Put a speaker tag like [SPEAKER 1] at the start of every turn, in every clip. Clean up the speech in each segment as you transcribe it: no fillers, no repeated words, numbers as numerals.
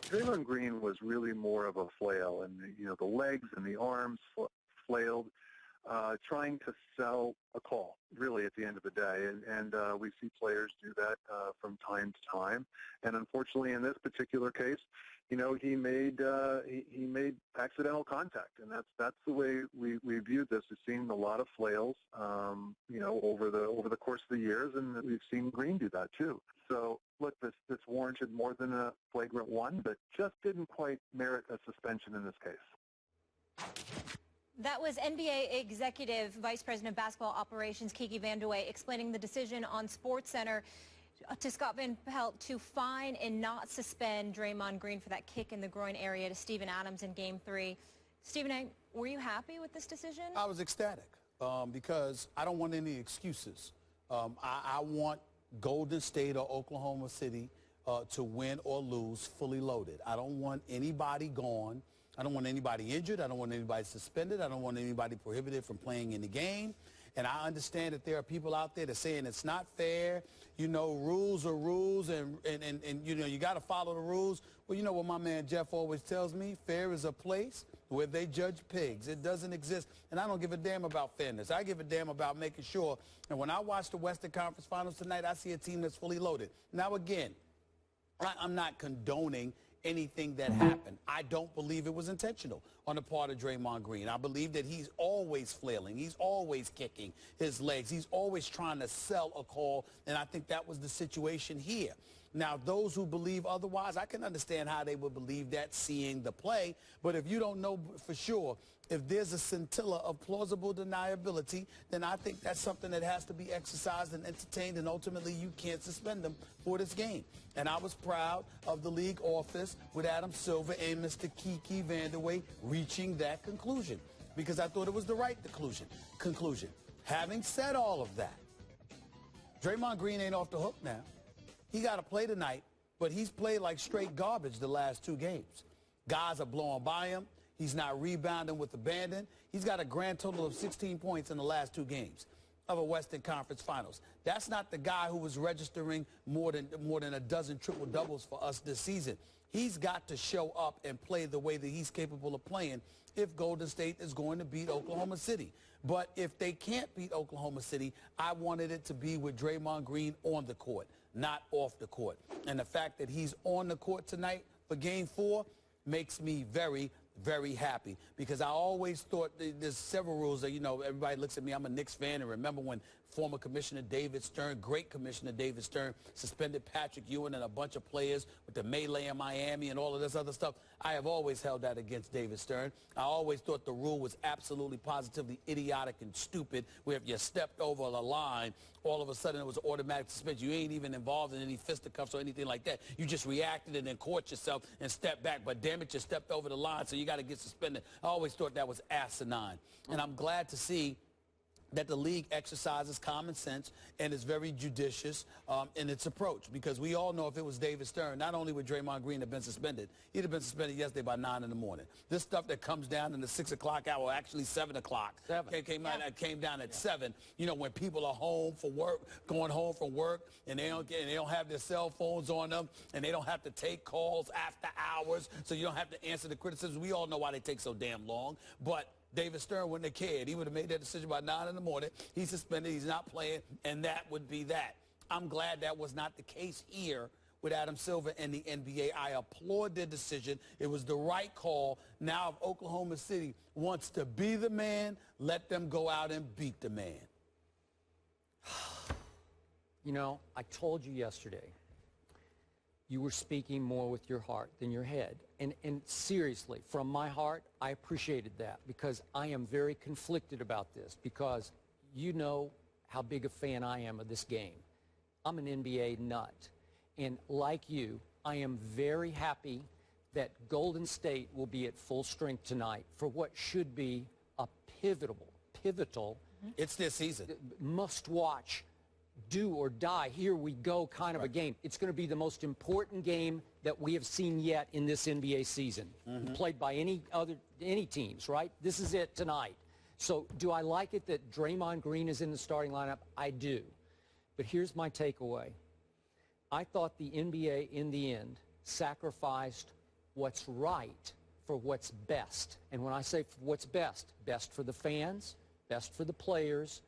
[SPEAKER 1] Draymond Green was really more of a flail, and the legs and the arms flailed, trying to sell a call, really, at the end of the day. And we see players do that from time to time. And unfortunately, in this particular case, he made accidental contact, and that's the way we viewed this. We've seen a lot of flails, over the course of the years, and we've seen Green do that too. So look, this warranted more than a flagrant one, but just didn't quite merit a suspension in this case.
[SPEAKER 2] That was NBA Executive Vice President of Basketball Operations Kiki Vandeweghe explaining the decision on SportsCenter to Scott Van Pelt to fine and not suspend Draymond Green for that kick in the groin area to Steven Adams in Game 3. Stephen A., were you happy with this decision?
[SPEAKER 3] I was ecstatic because I don't want any excuses. I want Golden State or Oklahoma City to win or lose fully loaded. I don't want anybody gone. I don't want anybody injured. I don't want anybody suspended. I don't want anybody prohibited from playing in the game. And I understand that there are people out there that are saying it's not fair. Rules are rules, and you got to follow the rules. Well, you know what my man Jeff always tells me? Fair is a place where they judge pigs. It doesn't exist. And I don't give a damn about fairness. I give a damn about making sure. And when I watch the Western Conference Finals tonight, I see a team that's fully loaded. Now, again, I'm not condoning anything that happened. I don't believe it was intentional on the part of Draymond Green. I believe that he's always flailing. He's always kicking his legs. He's always trying to sell a call, and I think that was the situation here. Now, those who believe otherwise, I can understand how they would believe that seeing the play, but if you don't know for sure, if there's a scintilla of plausible deniability, then I think that's something that has to be exercised and entertained, and ultimately you can't suspend them for this game. And I was proud of the league office with Adam Silver and Mr. Kiki Vandeweghe reaching that conclusion because I thought it was the right conclusion. Having said all of that, Draymond Green ain't off the hook now. He got to play tonight, but he's played like straight garbage the last 2 games. Guys are blowing by him. He's not rebounding with abandon. He's got a grand total of 16 points in the last 2 games of a Western Conference Finals. That's not the guy who was registering more than a dozen triple-doubles for us this season. He's got to show up and play the way that he's capable of playing if Golden State is going to beat Oklahoma City. But if they can't beat Oklahoma City, I wanted it to be with Draymond Green on the court, not off the court. And the fact that he's on the court tonight for Game 4 makes me very, very happy because I always thought there's several rules that, everybody looks at me. I'm a Knicks fan, and remember when former Commissioner David Stern, great Commissioner David Stern, suspended Patrick Ewing and a bunch of players with the melee in Miami and all of this other stuff. I have always held that against David Stern. I always thought the rule was absolutely positively idiotic and stupid, where if you stepped over the line, all of a sudden it was automatic suspension. You ain't even involved in any fisticuffs or anything like that. You just reacted and then caught yourself and stepped back. But damn it, you stepped over the line, so you got to get suspended. I always thought that was asinine. And I'm glad to see that the league exercises common sense and is very judicious in its approach, because we all know if it was David Stern, not only would Draymond Green have been suspended, he'd have been suspended yesterday by 9 in the morning. This stuff that comes down in the 6 o'clock hour, actually 7 o'clock, came down at 7, when people are home for work, going home from work, and they don't have their cell phones on them, and they don't have to take calls after hours, so you don't have to answer the criticism. We all know why they take so damn long, but David Stern wouldn't have cared. He would have made that decision by 9 in the morning. He's suspended. He's not playing, and that would be that. I'm glad that was not the case here with Adam Silver and the NBA. I applaud their decision. It was the right call. Now, if Oklahoma City wants to be the man, let them go out and beat the man.
[SPEAKER 4] I told you yesterday, you were speaking more with your heart than your head. And seriously, from my heart, I appreciated that because I am very conflicted about this because you know how big a fan I am of this game. I'm an NBA nut. And like you, I am very happy that Golden State will be at full strength tonight for what should be a pivotal,
[SPEAKER 3] it's this season,
[SPEAKER 4] must-watch, do or die, here we go kind of a game. It's going to be the most important game that we have seen yet in this NBA season, played by any teams, right? This is it tonight. So do I like it that Draymond Green is in the starting lineup? I do. But here's my takeaway. I thought the NBA, in the end, sacrificed what's right for what's best. And when I say what's best, best for the fans, best for the players,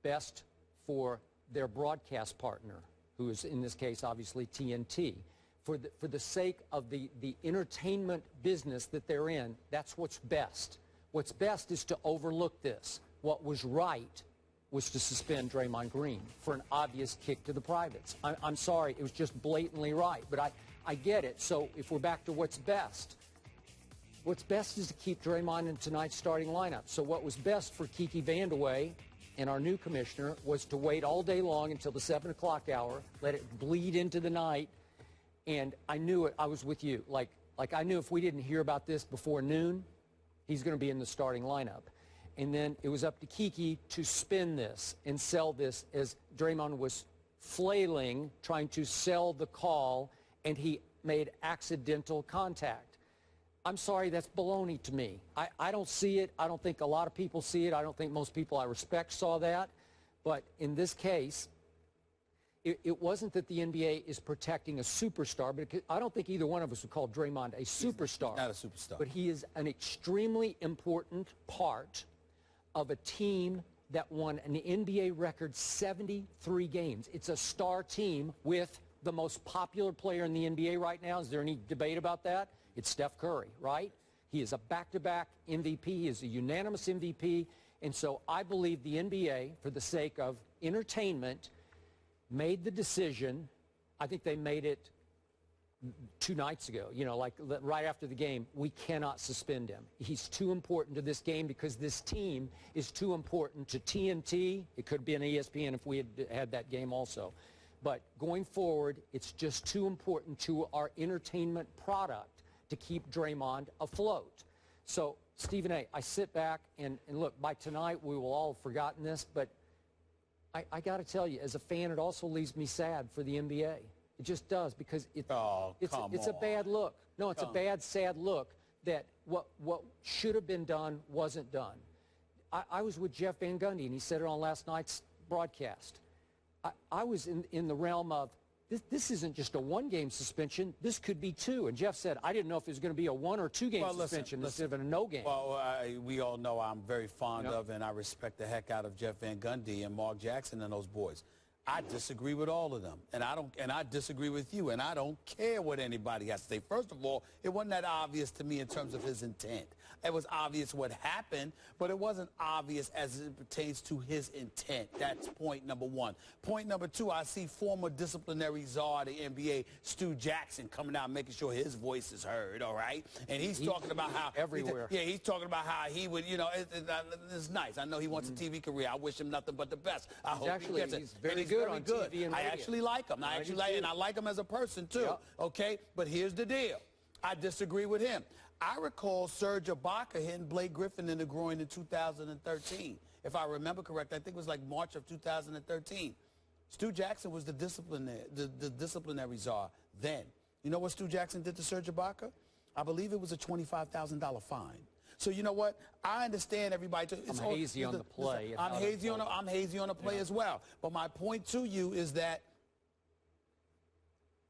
[SPEAKER 4] best for their broadcast partner, who is in this case obviously TNT. For the sake of the entertainment business that they're in, that's what's best. What's best is to overlook this. What was right was to suspend Draymond Green for an obvious kick to the privates. I'm sorry, it was just blatantly right, but I get it. So if we're back to what's best is to keep Draymond in tonight's starting lineup. So what was best for Kiki Vandeweghe and our new commissioner was to wait all day long until the 7 o'clock hour, let it bleed into the night, and I knew it. I was with you. Like I knew if we didn't hear about this before noon, he's going to be in the starting lineup. And then it was up to Kiki to spin this and sell this as Draymond was flailing, trying to sell the call, and he made accidental contact. I'm sorry, that's baloney to me. I don't see it. I don't think a lot of people see it. I don't think most people I respect saw that. But in this case, it wasn't that the NBA is protecting a superstar, but I don't think either one of us would call Draymond a superstar.
[SPEAKER 3] He's not a superstar.
[SPEAKER 4] But he is an extremely important part of a team that won an NBA record 73 games. It's a star team with the most popular player in the NBA right now. Is there any debate about that? It's Steph Curry, right? He is a back-to-back MVP. He is a unanimous MVP. And so I believe the NBA, for the sake of entertainment, made the decision. I think they made it 2 nights ago, you know, like right after the game. We cannot suspend him. He's too important to this game because this team is too important to TNT. It could be an ESPN if we had that game also. But going forward, it's just too important to our entertainment product to keep Draymond afloat. So, Stephen A., I sit back and look, by tonight we will all have forgotten this, but I got to tell you, as a fan, it also leaves me sad for the NBA. It just does, because it's a bad look. No, it's a bad, sad look that what should have been done wasn't done. I was with Jeff Van Gundy, and he said it on last night's broadcast. I was in the realm of, this isn't just a 1-game suspension. This could be 2. And Jeff said, I didn't know if it was going to be a 1 or 2 game suspension instead of a no game.
[SPEAKER 3] Well, we all know I'm very fond of and I respect the heck out of Jeff Van Gundy and Mark Jackson and those boys. I disagree with all of them, and I disagree with you, and I don't care what anybody has to say. First of all, it wasn't that obvious to me in terms of his intent. It was obvious what happened, but it wasn't obvious as it pertains to his intent. That's point number 1. Point number 2, I see former disciplinary czar of the NBA, Stu Jackson, coming out making sure his voice is heard, all right? And he's talking about how
[SPEAKER 4] everywhere.
[SPEAKER 3] He's talking about how he would, you know, it's nice. I know he wants a TV career. I wish him nothing but the best. I hope he gets it.
[SPEAKER 4] He's very good on TV and
[SPEAKER 3] I
[SPEAKER 4] radio.
[SPEAKER 3] actually like him. And I like him as a person too.
[SPEAKER 4] Yep.
[SPEAKER 3] Okay, but here's the deal. I disagree with him. I recall Serge Ibaka hitting Blake Griffin in the groin in 2013. If I remember correct, I think it was like March of 2013. Stu Jackson was the disciplinary czar then. You know what Stu Jackson did to Serge Ibaka? I believe it was a $25,000 fine. So you know what? I understand everybody.
[SPEAKER 4] I'm hazy on the play.
[SPEAKER 3] I'm hazy on the play as well. But my point to you is that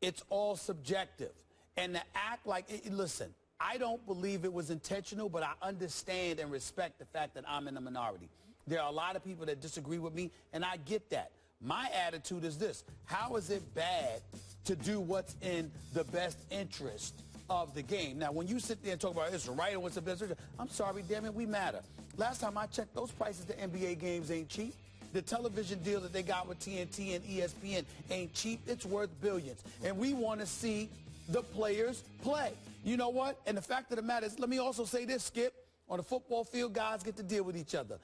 [SPEAKER 3] it's all subjective. And to act like, listen, I don't believe it was intentional, but I understand and respect the fact that I'm in the minority. There are a lot of people that disagree with me, and I get that. My attitude is this: how is it bad to do what's in the best interest of the game? Now, when you sit there and talk about it's right and what's the best interest, I'm sorry, damn it, we matter. Last time I checked, those prices to NBA games ain't cheap. The television deal that they got with TNT and ESPN ain't cheap. It's worth billions. And we want to see the players play. You know what? And the fact of the matter is, let me also say this, Skip. On the football field, guys get to deal with each other.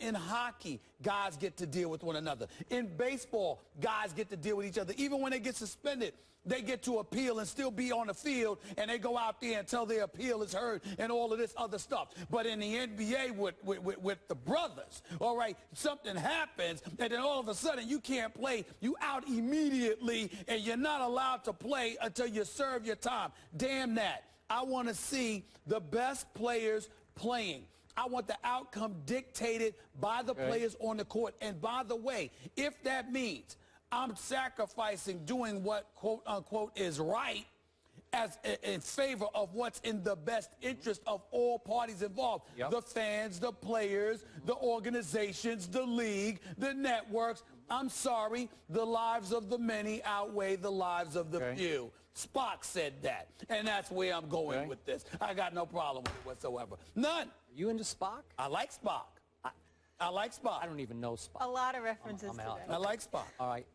[SPEAKER 3] In hockey, guys get to deal with one another. In baseball, guys get to deal with each other. Even when they get suspended, they get to appeal and still be on the field, and they go out there until their appeal is heard and all of this other stuff. But in the NBA with the brothers, all right, something happens, and then all of a sudden you can't play. You out immediately, and you're not allowed to play until you serve your time. Damn that. I want to see the best players playing. I want the outcome dictated by the players on the court. And by the way, if that means I'm sacrificing doing what, quote, unquote, is right in favor of what's in the best interest of all parties involved.
[SPEAKER 4] Yep.
[SPEAKER 3] The fans, the players, the organizations, the league, the networks. I'm sorry, the lives of the many outweigh the lives of the few. Spock said that, and that's where I'm going with this. I got no problem with it whatsoever. None.
[SPEAKER 4] Are you into Spock?
[SPEAKER 3] I like Spock. I like Spock.
[SPEAKER 4] I don't even know Spock.
[SPEAKER 2] A lot of references
[SPEAKER 4] I'm out.
[SPEAKER 2] today.
[SPEAKER 3] I like Spock.
[SPEAKER 4] All right.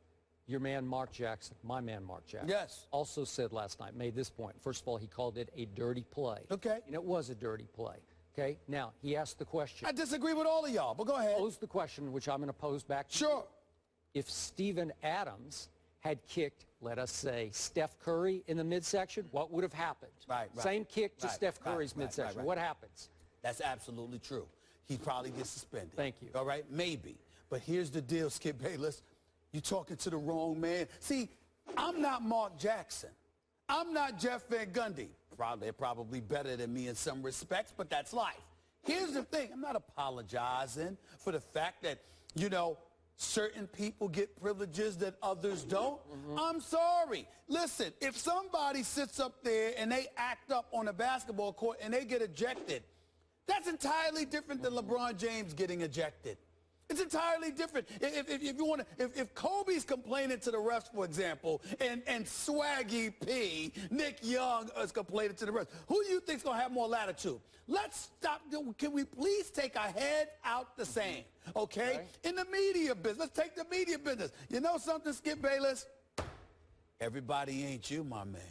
[SPEAKER 4] Your man, Mark Jackson, my man, Mark Jackson,
[SPEAKER 3] Yes.
[SPEAKER 4] also said last night, made this point. First of all, he called it a dirty play.
[SPEAKER 3] Okay.
[SPEAKER 4] And it was a dirty play. Okay. Now, he asked the question.
[SPEAKER 3] I disagree with all of y'all, but go ahead.
[SPEAKER 4] Pose the question, which I'm going to pose back to you.
[SPEAKER 3] Sure.
[SPEAKER 4] If Steven Adams had kicked, let us say, Steph Curry in the midsection, what would have happened?
[SPEAKER 3] Right.
[SPEAKER 4] Same kick to Steph Curry's midsection.
[SPEAKER 3] Right.
[SPEAKER 4] What happens?
[SPEAKER 3] That's absolutely true. He probably gets suspended.
[SPEAKER 4] Thank you.
[SPEAKER 3] All right? Maybe. But here's the deal, Skip Bayless. You're talking to the wrong man. See, I'm not Mark Jackson. I'm not Jeff Van Gundy. They're probably better than me in some respects, but that's life. Here's the thing. I'm not apologizing for the fact that, you know, certain people get privileges that others don't. I'm sorry. Listen, if somebody sits up there and they act up on a basketball court and they get ejected, that's entirely different than LeBron James getting ejected. It's entirely different. If you want to, if Kobe's complaining to the refs, for example, and Swaggy P, Nick Young is complaining to the refs, who do you think's gonna have more latitude? Let's stop. Can we please take our head out the sand? Okay? In the media business, let's take the media business. You know something, Skip Bayless? Everybody ain't you, my man.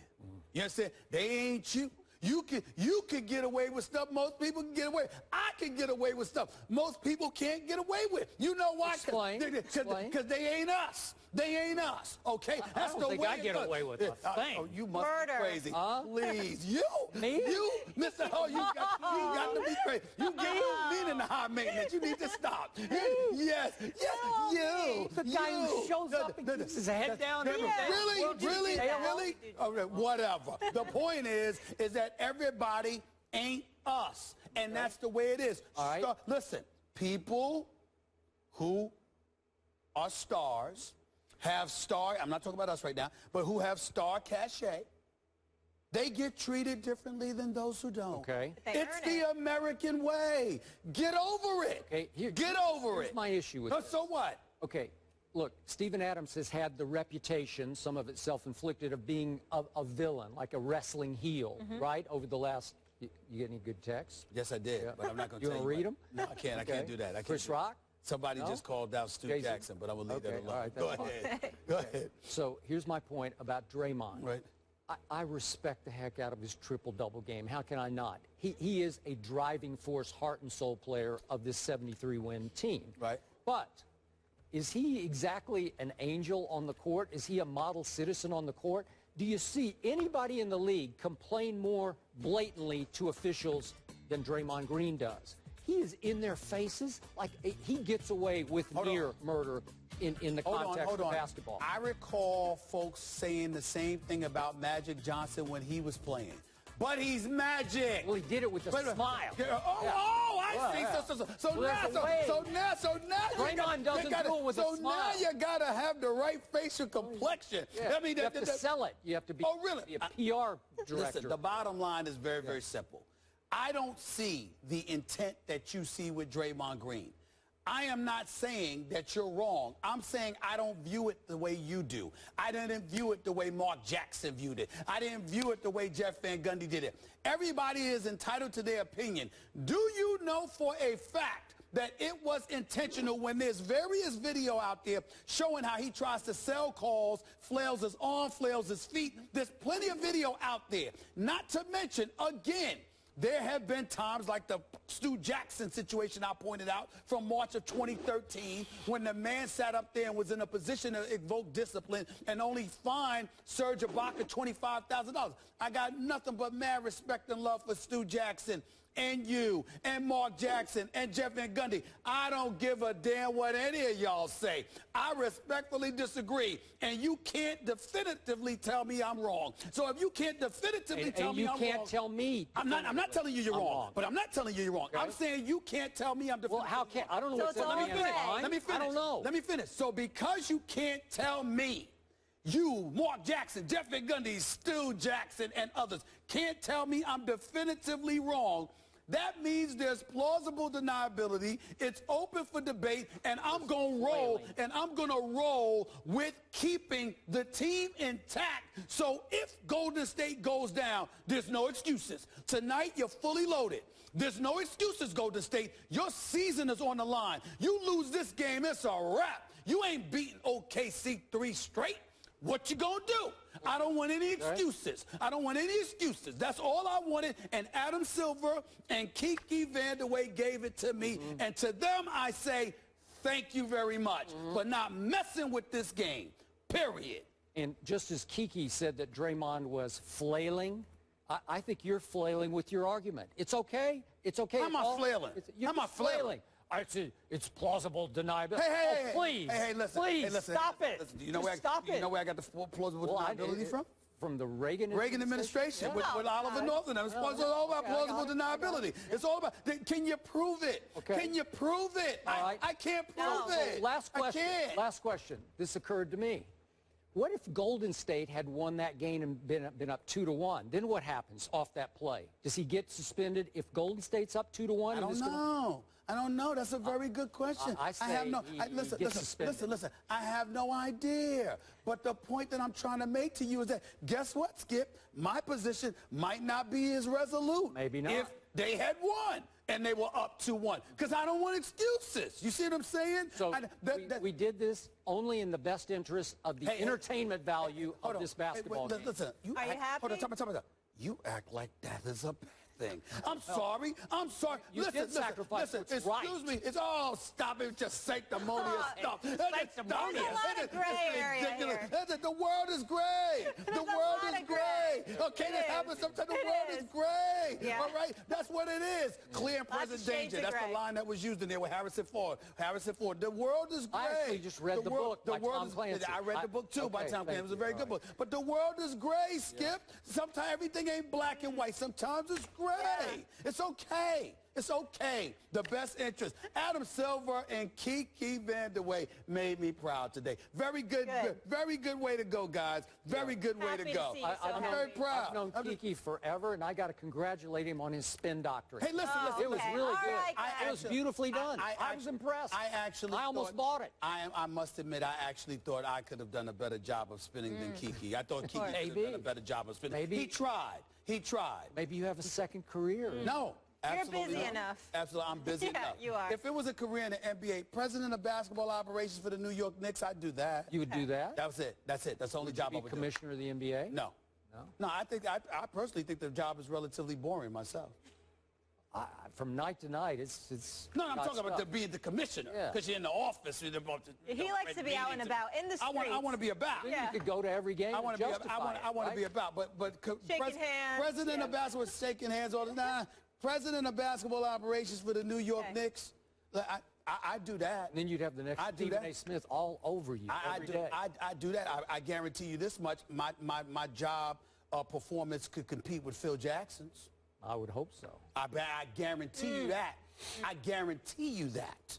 [SPEAKER 3] You understand? They ain't you. You can get away with stuff most people can get away. I can get away with stuff most people can't get away with. You know why?
[SPEAKER 4] Explain.
[SPEAKER 3] Because they ain't us. They ain't us. Okay? That's
[SPEAKER 4] I don't
[SPEAKER 3] the
[SPEAKER 4] think
[SPEAKER 3] way
[SPEAKER 4] I get away with a thing.
[SPEAKER 3] Oh, you must
[SPEAKER 2] Murder.
[SPEAKER 3] be crazy.
[SPEAKER 4] Huh?
[SPEAKER 3] Please. You?
[SPEAKER 4] Me?
[SPEAKER 3] You? Mr. Oh, you got to be crazy. You get meaning to high maintenance. You need to stop. Yes. You.
[SPEAKER 4] The guy who shows up and keeps his head down.
[SPEAKER 3] Really? Okay, whatever. The point is that everybody ain't us. And that's the way it is.
[SPEAKER 4] All right.
[SPEAKER 3] Listen, people who are stars have star, I'm not talking about us right now, but who have star cachet, they get treated differently than those who don't.
[SPEAKER 4] Okay.
[SPEAKER 3] It's the American way. Get over it.
[SPEAKER 4] Okay.
[SPEAKER 3] Get over it.
[SPEAKER 4] Here's my issue with this.
[SPEAKER 3] So what?
[SPEAKER 4] Okay. Look, Steven Adams has had the reputation, some of it self-inflicted, of being a villain, like a wrestling heel, right? Over the last, you get any good texts?
[SPEAKER 3] Yes, I did, but I'm not going to tell you.
[SPEAKER 4] You want to read them?
[SPEAKER 3] No, I can't. I can't do that. I can't
[SPEAKER 4] Chris
[SPEAKER 3] do that.
[SPEAKER 4] Rock?
[SPEAKER 3] Somebody just called out Stu Jackson, but I'm going to leave that alone.
[SPEAKER 4] All right,
[SPEAKER 3] Go
[SPEAKER 4] that's
[SPEAKER 3] ahead. Go ahead.
[SPEAKER 4] So here's my point about Draymond.
[SPEAKER 3] Right.
[SPEAKER 4] I respect the heck out of his triple-double game. How can I not? He is a driving force, heart and soul player of this 73-win team.
[SPEAKER 3] Right.
[SPEAKER 4] But is he exactly an angel on the court? Is he a model citizen on the court? Do you see anybody in the league complain more blatantly to officials than Draymond Green does? He is in their faces like he gets away with near murder in the context of basketball.
[SPEAKER 3] I recall folks saying the same thing about Magic Johnson when he was playing. But he's Magic.
[SPEAKER 4] Well, he did it with a smile.
[SPEAKER 3] I see. So now
[SPEAKER 4] Draymond doesn't do it with a smile.
[SPEAKER 3] So now you gotta have the right facial complexion.
[SPEAKER 4] Yeah.
[SPEAKER 3] I mean,
[SPEAKER 4] you have to sell it. You have to be,
[SPEAKER 3] really?
[SPEAKER 4] be a PR director.
[SPEAKER 3] Listen, the bottom line is very, very simple. I don't see the intent that you see with Draymond Green. I am not saying that you're wrong. I'm saying I don't view it the way you do. I didn't view it the way Mark Jackson viewed it. I didn't view it the way Jeff Van Gundy did it. Everybody is entitled to their opinion. Do you know for a fact that it was intentional when there's various video out there showing how he tries to sell calls, flails his arm, flails his feet? There's plenty of video out there. Not to mention, again, there have been times like the Stu Jackson situation I pointed out from March of 2013 when the man sat up there and was in a position to evoke discipline and only fined Serge Ibaka $25,000. I got nothing but mad respect and love for Stu Jackson and you and Mark Jackson and Jeff Van Gundy. I don't give a damn what any of y'all say. I respectfully disagree, and you can't definitively tell me I'm wrong. So if you can't definitively tell me I'm wrong,
[SPEAKER 4] you can't tell me.
[SPEAKER 3] I'm not telling you you're wrong, but I'm not telling you you're wrong.
[SPEAKER 4] Okay.
[SPEAKER 3] I'm saying you can't tell me I'm definitively
[SPEAKER 4] Well, how can I don't know
[SPEAKER 2] So
[SPEAKER 4] what's
[SPEAKER 2] it's all
[SPEAKER 4] let me finish.
[SPEAKER 2] right.
[SPEAKER 3] Let me finish.
[SPEAKER 4] I don't know.
[SPEAKER 3] Let me finish. So because you can't tell me you, Mark Jackson, Jeffrey Gundy, Stu Jackson, and others can't tell me I'm definitively wrong. That means there's plausible deniability. It's open for debate, and I'm going to roll, and I'm going to roll with keeping the team intact. So if Golden State goes down, there's no excuses. Tonight, you're fully loaded. There's no excuses, Golden State. Your season is on the line. You lose this game, it's a wrap. You ain't beating OKC 3 straight. What you gonna do? I don't want any excuses. I don't want any excuses. That's all I wanted. And Adam Silver and Kiki Vandeweghe gave it to me. And to them, I say, thank you very much for not messing with this game, period.
[SPEAKER 4] And just as Kiki said that Draymond was flailing, I think you're flailing with your argument. It's okay. It's okay.
[SPEAKER 3] How am I flailing?
[SPEAKER 4] How am I flailing? It's plausible deniability.
[SPEAKER 3] Hey,
[SPEAKER 4] please.
[SPEAKER 3] Hey, listen.
[SPEAKER 4] Please,
[SPEAKER 3] hey, listen,
[SPEAKER 4] stop it.
[SPEAKER 3] Listen, do you know where I got the plausible deniability from?
[SPEAKER 4] From the Reagan
[SPEAKER 3] administration with Oliver Northern. It's all about plausible deniability. It's all about, can you prove it?
[SPEAKER 4] Okay.
[SPEAKER 3] Can you prove it? I can't prove it.
[SPEAKER 4] So last question.
[SPEAKER 3] I can't.
[SPEAKER 4] Last question. This occurred to me. What if Golden State had won that game and been up 2-1? Then what happens off that play? Does he get suspended if Golden State's up 2-1?
[SPEAKER 3] I don't know. I don't know. That's a very good question.
[SPEAKER 4] I say
[SPEAKER 3] listen. I have no idea. But the point that I'm trying to make to you is that, guess what, Skip? My position might not be as resolute.
[SPEAKER 4] Maybe not.
[SPEAKER 3] If they had won and they were up 2-1. Because I don't want excuses. You see what I'm saying?
[SPEAKER 4] So we did this only in the best interest of the entertainment value of this basketball game.
[SPEAKER 3] Listen,
[SPEAKER 2] are you happy?
[SPEAKER 3] Hold on, time out. You act like that is a bad thing. I'm sorry.
[SPEAKER 4] You did sacrifice what's right.
[SPEAKER 3] Excuse me. It's all stop it. Just sanctimonious stuff.
[SPEAKER 2] Sanctimonious. There's a lot of gray area here.
[SPEAKER 3] The world is gray. The world is gray. Okay, that happens sometimes. The world is gray.
[SPEAKER 2] Yeah.
[SPEAKER 3] All right? That's what it is. Clear and present danger. That's the line that was used in there with Harrison Ford. The world is gray.
[SPEAKER 4] I actually just read the book by Tom Clancy.
[SPEAKER 3] I read the book too by Tom Clancy. It was a very good book. But the world is gray, Skip. Sometimes everything ain't black and white. Sometimes it's gray. It's okay. It's okay. The best interest. Adam Silver and Kiki Vandeweghe made me proud today. Very good way to go, guys. Very good way to go. I'm very proud.
[SPEAKER 4] I've known Kiki forever, and I got to congratulate him on his spin doctorate.
[SPEAKER 3] Hey, listen.
[SPEAKER 4] It was really good.
[SPEAKER 2] Right,
[SPEAKER 4] it was beautifully done. I was impressed. I almost bought it.
[SPEAKER 3] I must admit, I actually thought I could have done a better job of spinning than Kiki. I thought Kiki could have done a better job of spinning.
[SPEAKER 4] Maybe.
[SPEAKER 3] He tried.
[SPEAKER 4] Maybe you have a second career.
[SPEAKER 3] No. Absolutely
[SPEAKER 2] You're busy
[SPEAKER 3] not.
[SPEAKER 2] Enough.
[SPEAKER 3] Absolutely, I'm busy enough.
[SPEAKER 2] You are.
[SPEAKER 3] If it was a career in the NBA, president of basketball operations for the New York Knicks, I'd do that.
[SPEAKER 4] You would do that?
[SPEAKER 3] That was it. That's it. That's the only job I would do.
[SPEAKER 4] Commissioner of the NBA?
[SPEAKER 3] No. No, I personally think the job is relatively boring myself.
[SPEAKER 4] From night to night, it's
[SPEAKER 3] No, I'm talking about being the commissioner. Because you're in the office.
[SPEAKER 2] He likes to be out and about in the streets.
[SPEAKER 3] I want to be about.
[SPEAKER 4] You could go to every game. I want
[SPEAKER 3] to be about. But
[SPEAKER 2] shaking hands.
[SPEAKER 3] President of basketball shaking hands all the time. President of basketball operations for the New York Knicks. I do that.
[SPEAKER 4] And then you'd have the next Stephen A. Smith all over you every day.
[SPEAKER 3] I do that. I guarantee you this much. My job performance could compete with Phil Jackson's.
[SPEAKER 4] I would hope so.
[SPEAKER 3] I guarantee you that. I guarantee you that.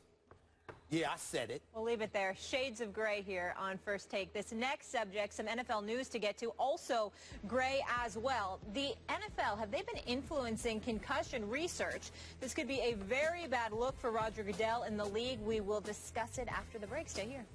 [SPEAKER 3] Yeah, I said it.
[SPEAKER 2] We'll leave it there. Shades of gray here on First Take. This next subject, some NFL news to get to, also gray as well. The NFL, have they been influencing concussion research? This could be a very bad look for Roger Goodell in the league. We will discuss it after the break. Stay here.